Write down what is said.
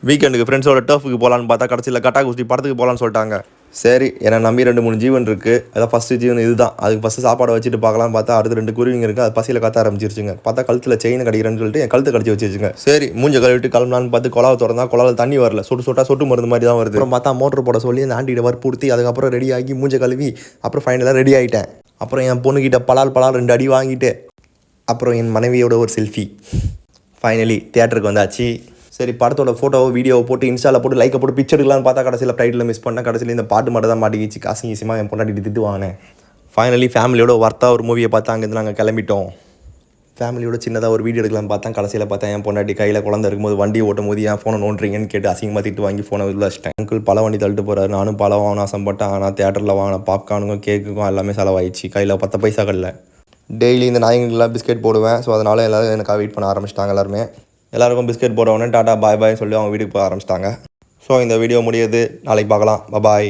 வீக்கெண்டுக்கு ஃப்ரெண்ட்ஸோட டர்ஃபுக்கு போகலான்னு பார்த்தா கடைசியில் கட்டா குஸ்தி படத்துக்கு போகலான்னு சொல்லிட்டாங்க. சரி என்னை நம்பி 2-3 ஜீவன் இருக்குது. அதான் ஃபஸ்ட்டு ஜீவன் இதுதான். அதுக்கு ஃபஸ்ட்டு சாப்பாடை வச்சுட்டு பார்க்கலாம் பார்த்தா அடுத்து 2 குருவிங்க இருக்குது. அது பசியில் கத்த ஆரம்பிச்சிருச்சுங்க. பார்த்தா கழுத்தில் செயின் கடிக்கிறேன்னு சொல்லிட்டு என் கழுத்தை கடிச்சு வச்சிருச்சுங்க. சரி மூஞ்ச கழுவிட்டு கிளம்பலான்னு பார்த்து குழாவை திறந்தா குழாவில் தண்ணி வரல. சொட்டு மருந்து மாதிரி தான் வருது. அப்புறம் பார்த்தா மோட்டர் போட சொல்லி அந்த ஆண்டிகிட்ட வற்புறுத்தி அதுக்கப்புறம் ரெடி ஆகி மூஞ்ச கழுவி அப்புறம் ஃபைனலாக ரெடி ஆகிட்டேன். அப்புறம் என் பொண்ணுக்கிட்ட பலால் 2 அடி வாங்கிட்டு அப்புறம் என் மனைவியோட ஒரு செல்ஃபி. ஃபைனலி தியேட்டருக்கு வந்தாச்சு. சரி படத்தோட ஃபோட்டோவோ வீடியோவை போட்டு இன்ஸ்டாவில் போட்டு லைக்கை போட்டு பிக்சர் எடுக்கலான்னு பார்த்தா கடைசியில் டைட்டில் மிஸ் பண்ணேன். கடைசியில் இந்த பாட்டு மட்டும் தான் மாட்டிக்கிச்சு. காசிங்கசியமாக என் பொண்டாட்டி திட்டு வாங்கினேன். ஃபைனலி ஃபேமிலியோட ஒர்த்தாக ஒரு மூவியை பார்த்தா அங்கேருந்து நாங்கள் கிளம்பிட்டோம். ஃபேமிலியோட சின்னதாக ஒரு வீடியோ எடுக்கலான்னு பார்த்தா கடைசியில் பார்த்தா என் பொண்டாட்டி கையில் குழந்தை இருக்கும்போது வண்டி ஓட்டும் போது என் ஃபோனை நோண்டுறீங்கன்னு கேட்டு அசிங்கமாக திட்டு வாங்கி ஃபோனை உள்ள வச்சிட்டேன். அங்கிள் பல வண்டி தள்ளிட்டு போகிறாரு. நானும் பல வாங்கின ஆசைப்பட்டேன். ஆனால் தேட்டரில் வாங்கின பாப்கார்னுக்கும் கேக்குக்கும் எல்லாமே செலவாயிடுச்சு. கையில் 10 பைசா கடல. டெய்லி இந்த நாய்களுக்கெல்லாம் பிஸ்கெட் போடுவேன். ஸோ அதனால் எல்லோரும் எனக்காக வெயிட் பண்ண ஆரம்பிச்சிட்டாங்க. எல்லாருக்கும் பிஸ்கெட் போட உடனே டாட்டா பாய் பாய் சொல்லி அவங்க வீட்டுக்கு போக ஆரம்பிச்சிட்டாங்க. ஸோ இந்த வீடியோ முடியுது. நாளைக்கு பார்க்கலாம். பாய்.